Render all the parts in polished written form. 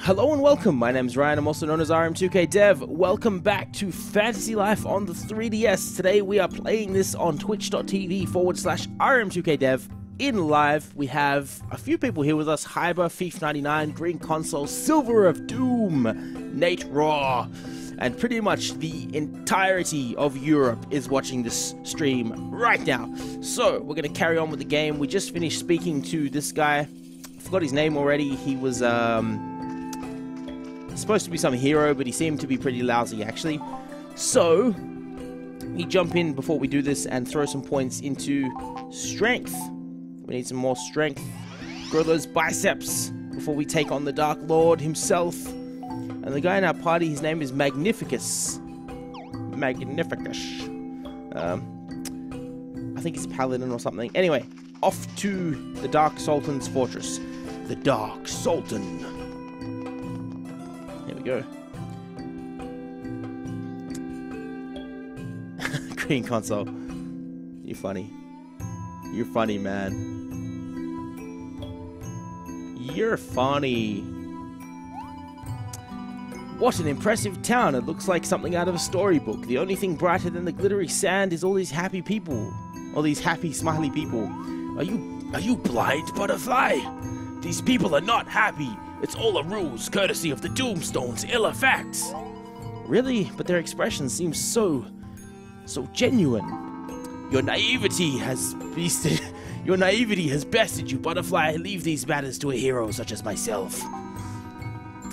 Hello and welcome, my name's Ryan, I'm also known as RM2K Dev. Welcome back to Fantasy Life on the 3DS. Today we are playing this on twitch.tv/RM2K Dev. In live, we have a few people here with us: Hyber, Thief99, Green Console, Silver of Doom, Nate Raw, and pretty much the entirety of Europe is watching this stream right now. So, we're going to carry on with the game. We just finished speaking to this guy. I forgot his name already. He was, supposed to be some hero, but he seemed to be pretty lousy, actually. So, we jump in before we do this and throw some points into strength. We need some more strength. Grow those biceps before we take on the Dark Lord himself. And the guy in our party, his name is Magnificus. Magnificus. I think he's a paladin or something. Anyway, off to the Dark Sultan's fortress. The Dark Sultan. There we go. Green Console. You're funny. You're funny, man. You're funny. What an impressive town. It looks like something out of a storybook. The only thing brighter than the glittery sand is all these happy people. All these happy, smiley people. Are you blind, Butterfly? These people are not happy. It's all a ruse, courtesy of the Doomstone's ill effects. Really? But their expression seems so genuine. Your naivety has bested you, Butterfly. Leave these matters to a hero such as myself.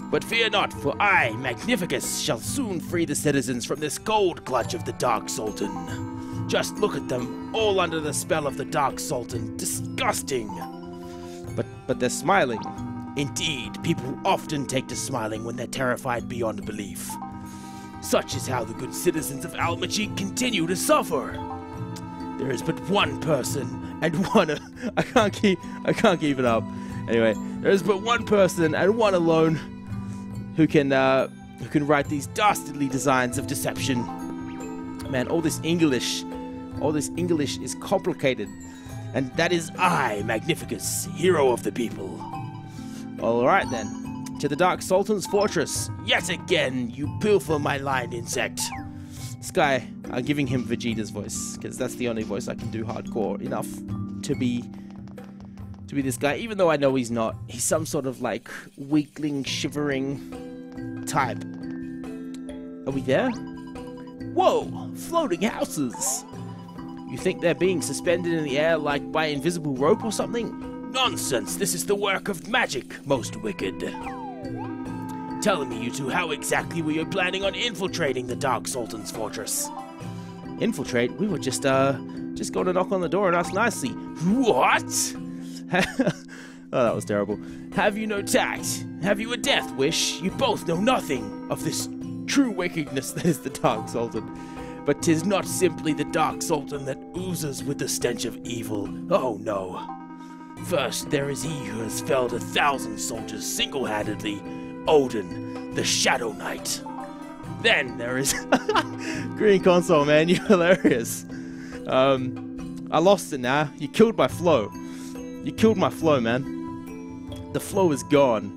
But fear not, for I, Magnificus, shall soon free the citizens from this cold clutch of the Dark Sultan. Just look at them, all under the spell of the Dark Sultan. Disgusting. But they're smiling. Indeed, people often take to smiling when they're terrified beyond belief. Such is how the good citizens of Almaty continue to suffer. There is but one person and one... I can't keep it up. Anyway, there is but one person and one alone who can write these dastardly designs of deception. Man, all this English is complicated. And that is I, Magnificus, hero of the people. Alright then, to the Dark Sultan's fortress. Yet again, you pilfer my line, insect. This guy, I'm giving him Vegeta's voice, because that's the only voice I can do hardcore enough to be this guy, even though I know he's not. He's some sort of, like, weakling, shivering type. Are we there? Whoa! Floating houses! You think they're being suspended in the air like by invisible rope or something? Nonsense! This is the work of magic, most wicked. Tell me, you two, how exactly were you planning on infiltrating the Dark Sultan's fortress? Infiltrate? We were just going to knock on the door and ask nicely. What? Oh, that was terrible. Have you no tact? Have you a death wish? You both know nothing of this true wickedness that is the Dark Sultan. But 'tis not simply the Dark Sultan that oozes with the stench of evil. Oh no. First, there is he who has felled 1,000 soldiers single-handedly, Odin, the Shadow Knight. Then there is... Green Console, man, you're hilarious. I lost it now. You killed my flow. You killed my flow, man. The flow is gone.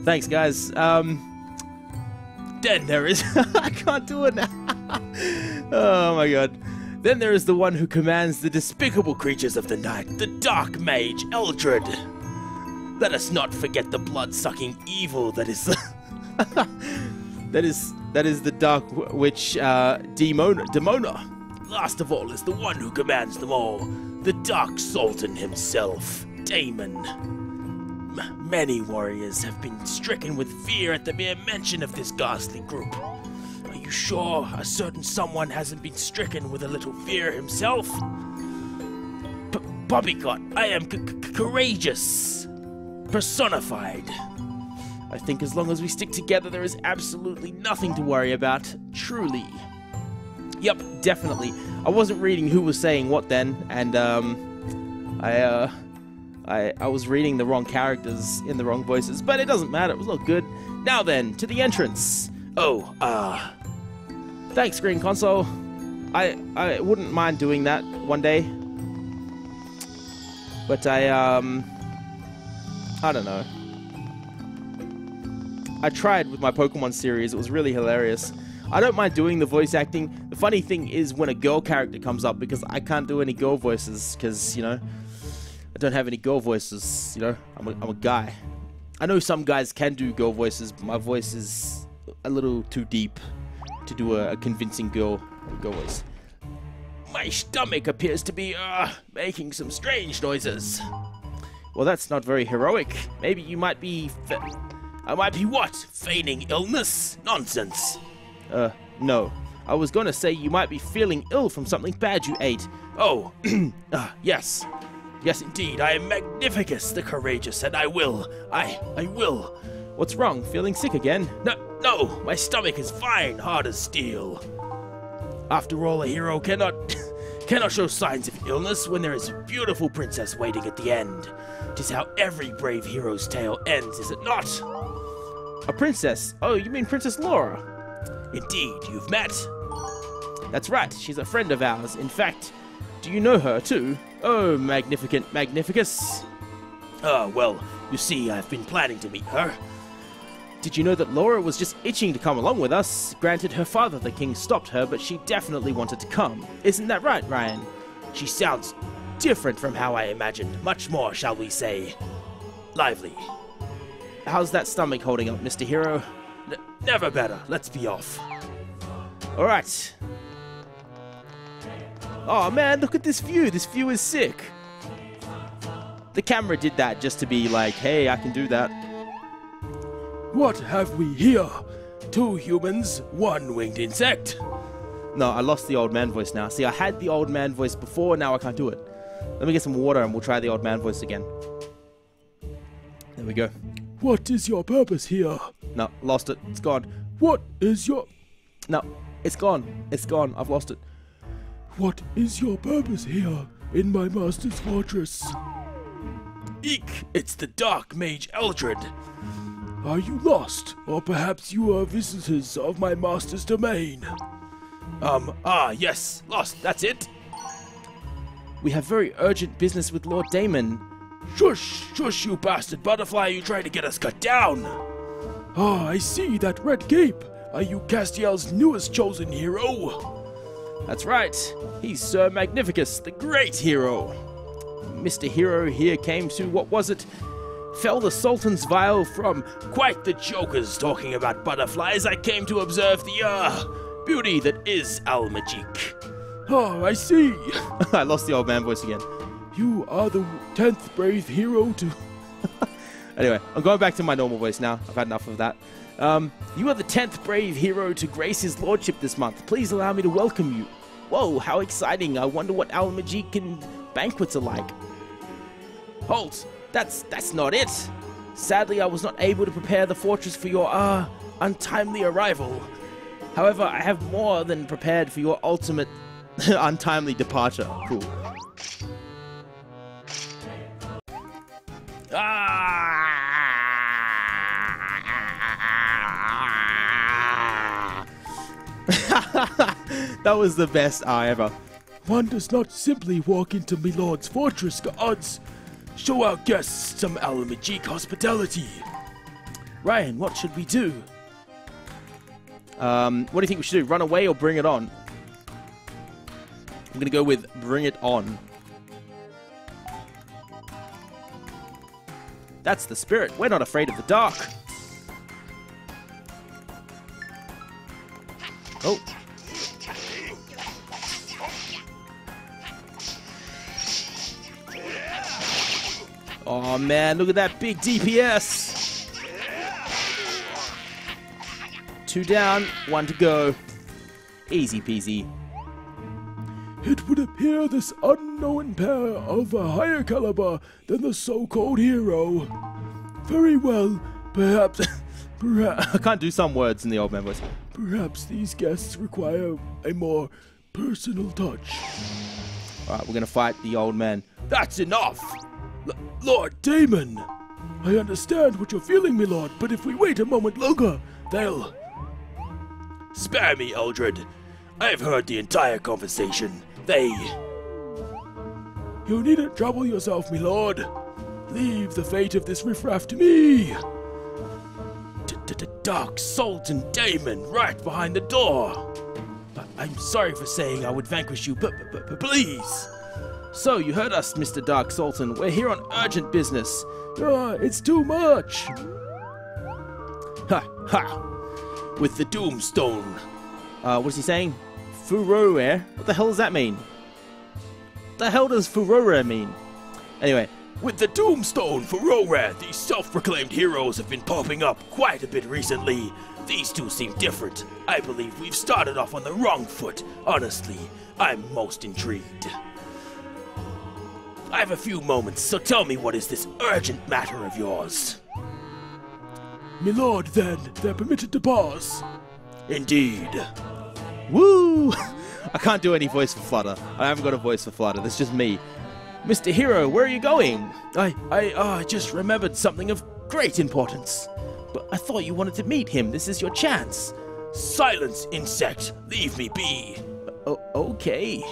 Thanks, guys. Then there is... I can't do it now. Oh my god. Then there is the one who commands the despicable creatures of the night, the Dark Mage, Eldred. Let us not forget the blood-sucking evil that is that is the Dark Witch, Demona. Last of all is the one who commands them all, the Dark Sultan himself, Damon. Many warriors have been stricken with fear at the mere mention of this ghastly group. Are you sure a certain someone hasn't been stricken with a little fear himself? Poppycott, I am courageous. Personified. I think as long as we stick together, there is absolutely nothing to worry about. Truly. Yep, definitely. I wasn't reading who was saying what then, and I was reading the wrong characters in the wrong voices, but it doesn't matter. It was all good. Now then, to the entrance. Oh, thanks, Green Console. I wouldn't mind doing that one day. But I don't know. I tried with my Pokemon series. It was really hilarious. I don't mind doing the voice acting. The funny thing is when a girl character comes up, because I can't do any girl voices, because, you know, I don't have any girl voices, you know, I'm a guy. I know some guys can do girl voices, but my voice is a little too deep to do a convincing girl voice. My stomach appears to be, making some strange noises. Well, that's not very heroic. Maybe you might be... I might be what? Feigning illness? Nonsense. No. I was gonna say you might be feeling ill from something bad you ate. Oh, yes. Yes, indeed, I am Magnificus the Courageous, and I will. What's wrong? Feeling sick again? No, my stomach is fine, hard as steel. After all, a hero cannot show signs of illness when there is a beautiful princess waiting at the end. 'Tis how every brave hero's tale ends, is it not? A princess? Oh, you mean Princess Laura? Indeed, you've met. That's right, she's a friend of ours. In fact, do you know her too? Oh, Magnificent Magnificus. Well, you see, I've been planning to meet her. Did you know that Laura was just itching to come along with us? Granted, her father, the king, stopped her, but she definitely wanted to come. Isn't that right, Ryan? She sounds different from how I imagined. Much more, shall we say, lively. How's that stomach holding up, Mr. Hero? Never better. Let's be off. Alright. Oh man, look at this view. This view is sick. The camera did that just to be like, hey, I can do that. What have we here? 2 humans, 1 winged insect. No, I lost the old man voice now. See, I had the old man voice before, now I can't do it. Let me get some water and we'll try the old man voice again. There we go. What is your purpose here? No, lost it. It's gone. What is your... No, it's gone. It's gone. I've lost it. What is your purpose here in my master's fortress? Eek! It's the Dark Mage Eldred. Are you lost? Or perhaps you are visitors of my master's domain? Yes. Lost. That's it. We have very urgent business with Lord Damon. Shush, you bastard butterfly, you trying to get us cut down. Ah, I see that red cape. Are you Castiel's newest chosen hero? That's right. He's Sir Magnificus, the great hero. Mr. Hero here came to, what was it? Fell the Sultan's vial from quite the jokers talking about butterflies. I came to observe the, beauty that is Al Majic. Oh, I see. I lost the old man voice again. You are the 10th brave hero to... Anyway, I'm going back to my normal voice now. I've had enough of that. You are the 10th brave hero to grace his lordship this month. Please allow me to welcome you. Whoa, how exciting. I wonder what Al Majic and banquets are like. Halt. That's not it. Sadly, I was not able to prepare the fortress for your, untimely arrival. However, I have more than prepared for your ultimate untimely departure. Cool. That was the best ever. One does not simply walk into Milord's fortress, gods. Show our guests some Al Majic hospitality. Ryan, what should we do? What do you think we should do? Run away or bring it on? I'm gonna go with bring it on. That's the spirit. We're not afraid of the dark. Oh. Oh man, look at that big DPS. 2 down, 1 to go. Easy peasy. It would appear this unknown pair of a higher caliber than the so-called hero. Very well, perhaps... I can't do some words in the old man voice. Perhaps these guests require a more personal touch. Alright, we're gonna fight the old man. That's enough! Lord Damon! I understand what you're feeling, my lord, but if we wait a moment longer, they'll... Spare me, Eldred. I have heard the entire conversation. You needn't trouble yourself, my lord. Leave the fate of this riffraff to me. Dark Sultan Daemon right behind the door. I'm sorry for saying I would vanquish you, but please. So, you heard us, Mr. Dark Sultan. We're here on urgent business. It's too much. Ha ha. With the Doomstone. What's he saying? Furore? What the hell does that mean? What the hell does Furore mean? Anyway. With the Doomstone for Rorad, these self-proclaimed heroes have been popping up quite a bit recently. These two seem different. I believe we've started off on the wrong foot. Honestly, I'm most intrigued. I have a few moments, so tell me, what is this urgent matter of yours? My lord, then, they're permitted to pause. Indeed. Woo! I can't do any voice for Flutter. I haven't got a voice for Flutter. That's just me. Mr. Hero, where are you going? I just remembered something of great importance. But I thought you wanted to meet him. This is your chance. Silence, insect. Leave me be. Okay.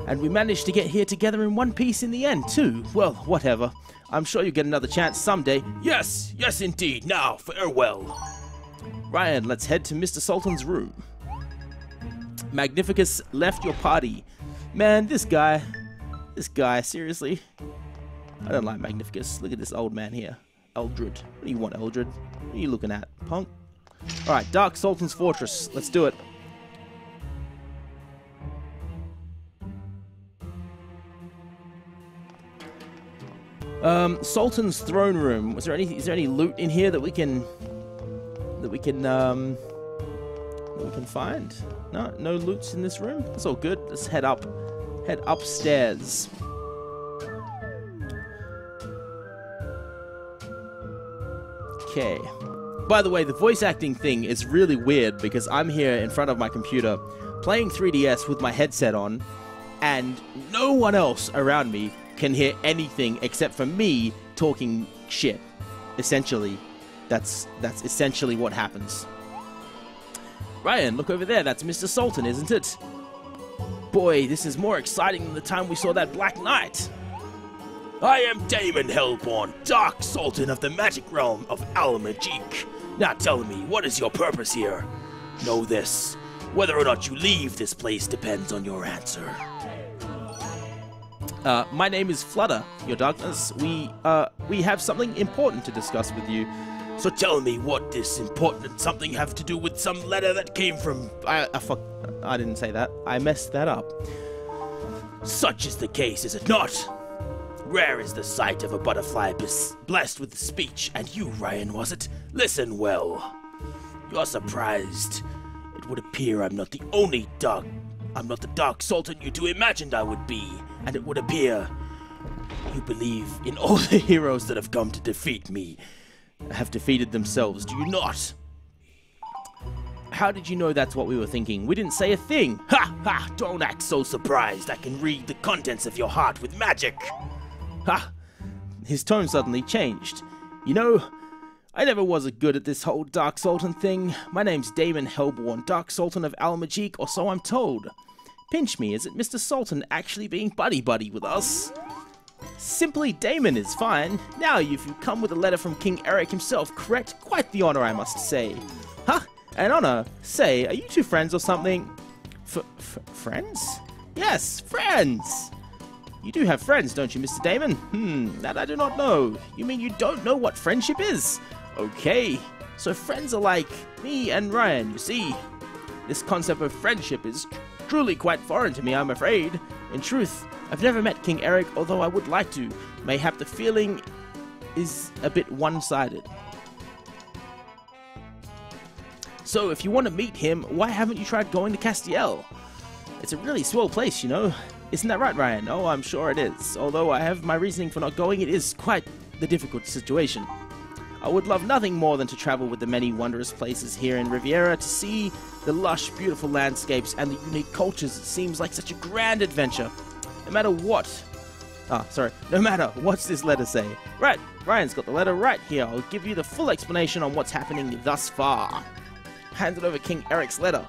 And we managed to get here together in one piece in the end, too. Well, whatever. I'm sure you'll get another chance someday. Yes, indeed. Now, farewell. Ryan, let's head to Mr. Sultan's room. Magnificus left your party. Man, this guy, seriously. I don't like Magnificus. Look at this old man here. Eldred. What do you want, Eldred? What are you looking at, punk? Alright, Dark Sultan's Fortress. Let's do it. Sultan's throne room. Is there any loot in here that we can find? No loots in this room? That's all good. Let's head upstairs. Okay. By the way, the voice acting thing is really weird because I'm here in front of my computer playing 3DS with my headset on, and no one else around me can hear anything except for me talking shit. Essentially, that's essentially what happens. Ryan, look over there. That's Mr. Sultan, isn't it? Boy, this is more exciting than the time we saw that Black Knight. I am Daemon Hellborn, Dark Sultan of the magic realm of Al Majik. Now tell me, what is your purpose here? Know this, whether or not you leave this place depends on your answer. My name is Flutter, Your Darkness. We have something important to discuss with you. So tell me, what this important something have to do with some letter that came from... I didn't say that. I messed that up. Such is the case, is it not? Rare is the sight of a butterfly blessed with speech, and you, Ryan, was it? Listen well. You're surprised. It would appear I'm not the Dark Sultan you two imagined I would be, and it would appear you believe in all the heroes that have come to defeat me have defeated themselves, do you not? How did you know that's what we were thinking? We didn't say a thing. Ha ha! Don't act so surprised. I can read the contents of your heart with magic. Ha! His tone suddenly changed. You know, I never was good at this whole Dark Sultan thing. My name's Daemon Hellborn, Dark Sultan of Al Majik, or so I'm told. Pinch me, is it Mr. Sultan actually being buddy-buddy with us? Simply Daemon is fine. Now if you come with a letter from King Eric himself, correct? Quite the honor, I must say. Huh? An honor? Say, are you two friends or something? Friends? Yes, friends! You do have friends, don't you, Mr. Daemon? That I do not know. You mean you don't know what friendship is? Okay, so friends are like me and Ryan, you see. This concept of friendship is truly quite foreign to me, I'm afraid. In truth, I've never met King Eric, although I would like to. Mayhap the feeling is a bit one-sided. So if you want to meet him, why haven't you tried going to Castiel? It's a really swell place, you know. Isn't that right, Ryan? Oh, I'm sure it is. Although I have my reasoning for not going, it is quite the difficult situation. I would love nothing more than to travel with the many wondrous places here in Riviera to see the lush, beautiful landscapes and the unique cultures. It seems like such a grand adventure. No matter what... no matter what's this letter say. Right, Ryan's got the letter right here. I'll give you the full explanation on what's happening thus far. Hand it over King Eric's letter.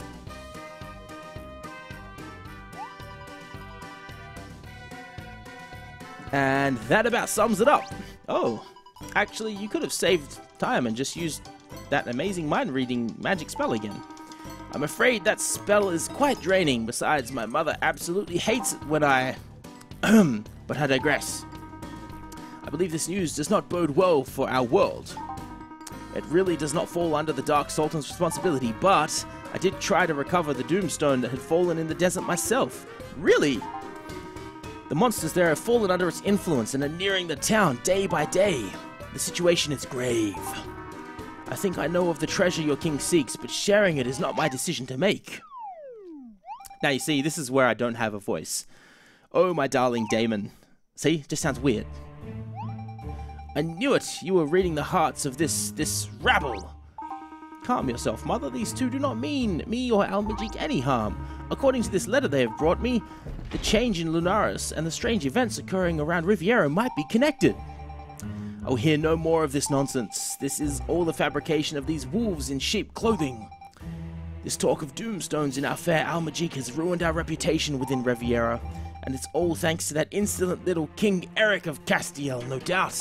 And that about sums it up. Oh, actually, you could have saved time and just used that amazing mind-reading magic spell again. I'm afraid that spell is quite draining. Besides, my mother absolutely hates it when I... but I digress. I believe this news does not bode well for our world. It really does not fall under the Dark Sultan's responsibility, but I did try to recover the Doomstone that had fallen in the desert myself. Really? The monsters there have fallen under its influence and are nearing the town day by day. The situation is grave. I think I know of the treasure your king seeks, but sharing it is not my decision to make. Now you see, this is where I don't have a voice. Oh, my darling Damon. See? Just sounds weird. I knew it! You were reading the hearts of this rabble! Calm yourself, mother. These two do not mean me or Al-Maajik any harm. According to this letter they have brought me, the change in Lunaris and the strange events occurring around Riviera might be connected. I will hear no more of this nonsense. This is all the fabrication of these wolves in sheep clothing. This talk of doomstones in our fair Al-Maajik has ruined our reputation within Riviera, and it's all thanks to that insolent little King Eric of Castiel, no doubt.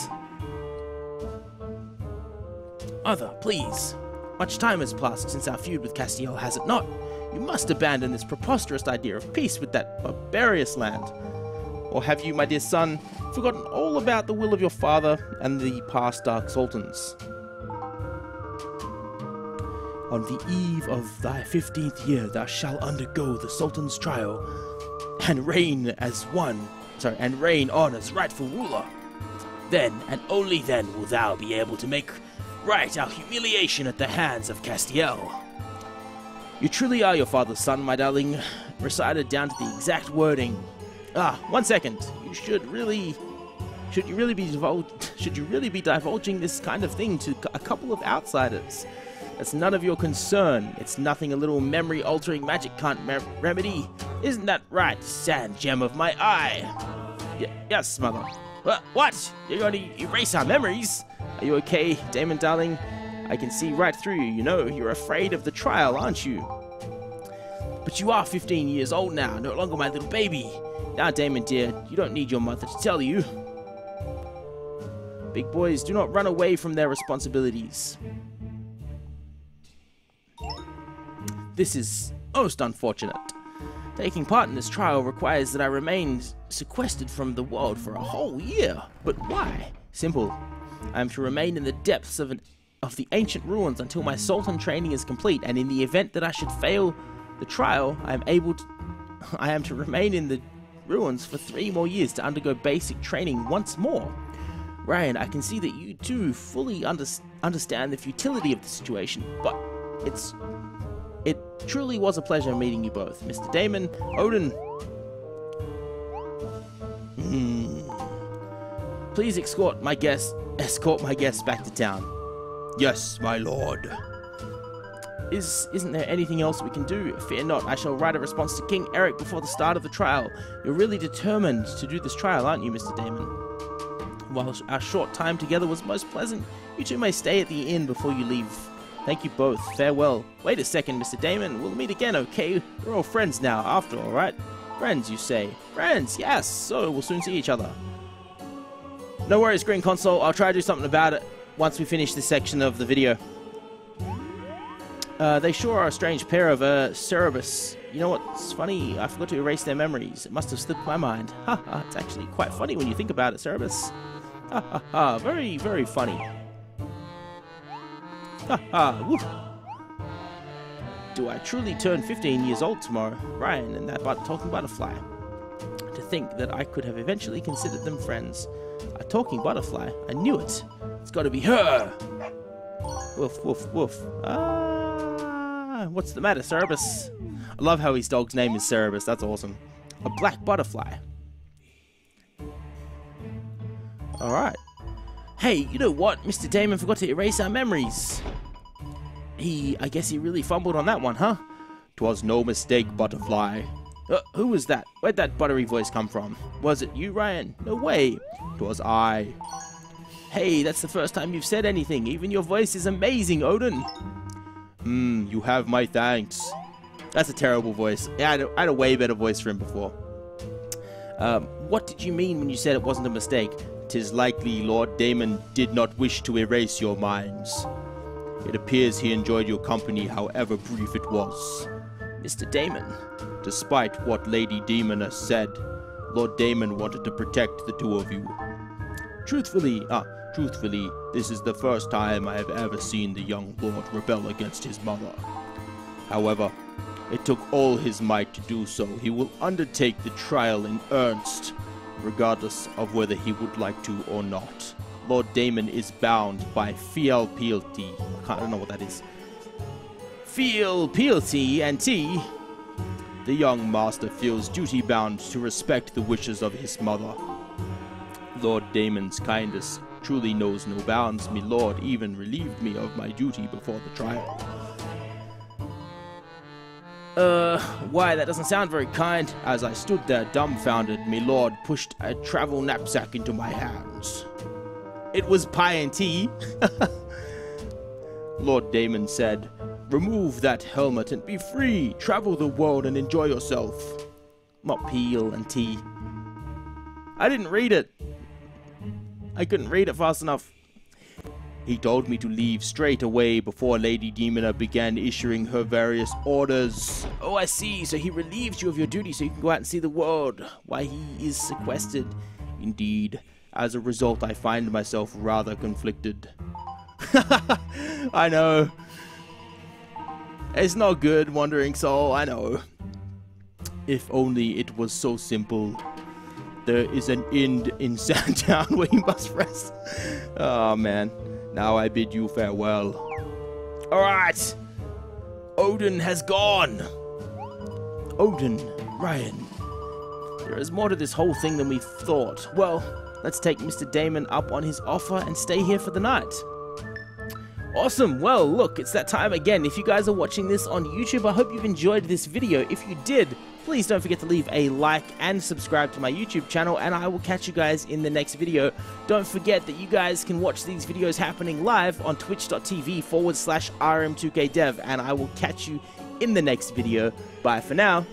Mother, please. Much time has passed since our feud with Castiel, has it not? You must abandon this preposterous idea of peace with that barbarous land. Or have you, my dear son, forgotten all about the will of your father and the past Dark Sultans? On the eve of thy 15th year, thou shalt undergo the Sultan's trial, and reign on as rightful ruler. Then, and only then, will thou be able to make right our humiliation at the hands of Castiel. You truly are your father's son, my darling, recited down to the exact wording. Ah, 1 second. Should you really be divulging this kind of thing to a couple of outsiders? That's none of your concern. It's nothing a little memory-altering magic can't remedy. Isn't that right, sand gem of my eye? Yes, mother. What? You're going to erase our memories? Are you okay, Damon, darling? I can see right through you, you know. You're afraid of the trial, aren't you? But you are 15 years old now, no longer my little baby. Now, Damon, dear, you don't need your mother to tell you. Big boys do not run away from their responsibilities. This is most unfortunate. Taking part in this trial requires that I remain sequestered from the world for a whole year. But why? Simple. I am to remain in the depths of the ancient ruins until my Sultan training is complete, and in the event that I should fail the trial, I am to remain in the ruins for 3 more years to undergo basic training once more. Ryan, I can see that you too fully understand the futility of the situation, but it truly was a pleasure meeting you both. Mr. Damon, Odin. Please escort my guests back to town. Yes, my lord. Isn't there anything else we can do? Fear not, I shall write a response to King Eric before the start of the trial. You're really determined to do this trial, aren't you, Mr. Damon? While our short time together was most pleasant, you two may stay at the inn before you leave. Thank you both. Farewell. Wait a second, Mr. Damon. We'll meet again, okay? We're all friends now, after all, right? Friends, you say? Friends, yes. So we'll soon see each other. No worries, Green Console. I'll try to do something about it once we finish this section of the video. They sure are a strange pair of Cerberus. You know what's funny? I forgot to erase their memories. It must have slipped my mind. Ha ha, it's actually quite funny when you think about it, Cerberus. Ha ha ha, very, very funny. Ha ha, woof. Do I truly turn 15 years old tomorrow? Ryan and that talking butterfly. To think that I could have eventually considered them friends. A talking butterfly. I knew it. It's got to be her. Woof, woof, woof. What's the matter, Cerberus? I love how his dog's name is Cerberus. That's awesome. A black butterfly. Alright. Hey, you know what? Mr. Damon forgot to erase our memories. I guess he really fumbled on that one, huh? 'Twas no mistake, butterfly. Who was that? Where'd that buttery voice come from? Was it you, Ryan? No way. 'Twas I. Hey, that's the first time you've said anything. Even your voice is amazing, Odin. You have my thanks. That's a terrible voice. Yeah, I had a way better voice for him before. What did you mean when you said it wasn't a mistake? 'Tis likely Lord Damon did not wish to erase your minds. It appears he enjoyed your company, however brief it was. Mr. Damon. Despite what Lady Demoness said, Lord Damon wanted to protect the two of you. Truthfully, this is the first time I have ever seen the young lord rebel against his mother. However, it took all his might to do so. He will undertake the trial in earnest, regardless of whether he would like to or not. Lord Damon is bound by Fiel Piety. I don't know what that is. Fiel Piety and T. The young master feels duty-bound to respect the wishes of his mother. Lord Damon's kindness truly knows no bounds. My lord even relieved me of my duty before the trial. Why, that doesn't sound very kind. As I stood there dumbfounded, my lord pushed a travel knapsack into my hands. It was pie and tea. Lord Damon said, "Remove that helmet and be free. Travel the world and enjoy yourself." Not peel and tea. I didn't read it. I couldn't read it fast enough. He told me to leave straight away before Lady Demona began issuing her various orders. Oh, I see. So he relieved you of your duty so you can go out and see the world while he is sequestered. Indeed. As a result, I find myself rather conflicted. I know. It's not good, Wandering Soul, I know. If only it was so simple. There is an inn in Sandtown where you must rest. Oh, man. Now I bid you farewell. Alright. Odin has gone. Odin, Ryan. There is more to this whole thing than we thought. Well, let's take Mr. Damon up on his offer and stay here for the night. Awesome. Well, look, it's that time again. If you guys are watching this on YouTube, I hope you've enjoyed this video. If you did, please don't forget to leave a like and subscribe to my YouTube channel, and I will catch you guys in the next video. Don't forget that you guys can watch these videos happening live on twitch.tv/RM2kdev, and I will catch you in the next video. Bye for now.